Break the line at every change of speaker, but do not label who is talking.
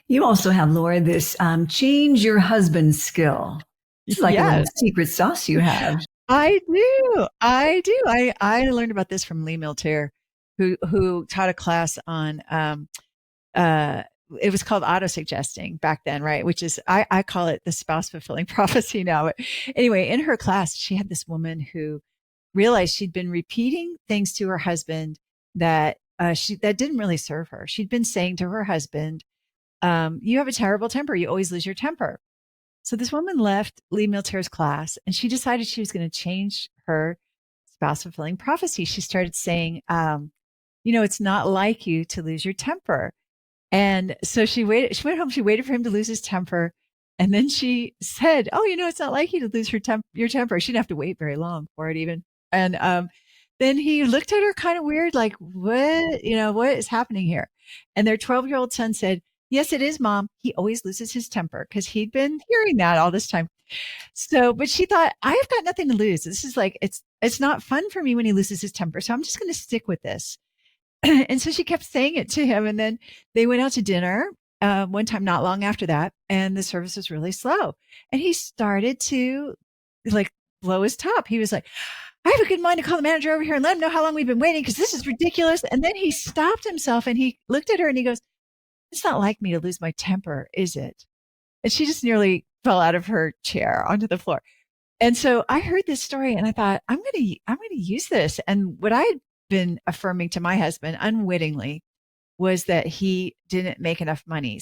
You also have, Laura, this change your husband skill. It's like a little
Yes,
secret sauce you have.
I do. I do. I learned about this from Lee Milter, who taught a class on uh it was called auto suggesting back then, right? Which is I call it the spouse fulfilling prophecy now. But anyway, in her class, she had this woman who realized she'd been repeating things to her husband that that didn't really serve her. She'd been saying to her husband, "You have a terrible temper. You always lose your temper." So this woman left Lee Milter's class and she decided she was going to change her spouse fulfilling prophecy. She started saying, it's not like you to lose your temper. And so she went home, she waited for him to lose his temper. And then she said, "Oh, it's not like you to lose your temper." She didn't have to wait very long for it even. And then he looked at her kind of weird, like, what is happening here? And their 12-year-old son said, "Yes, it is, Mom. He always loses his temper," because he'd been hearing that all this time. So, but she thought, I have got nothing to lose. This is like, it's not fun for me when he loses his temper. So I'm just going to stick with this. And so she kept saying it to him. And then they went out to dinner one time, not long after that. And the service was really slow. And he started to like blow his top. He was like, "I have a good mind to call the manager over here and let him know how long we've been waiting because this is ridiculous." And then he stopped himself and he looked at her and he goes, "It's not like me to lose my temper, is it?" And she just nearly fell out of her chair onto the floor. And so I heard this story and I thought, I'm going to use this. And what I had been affirming to my husband unwittingly was that he didn't make enough money.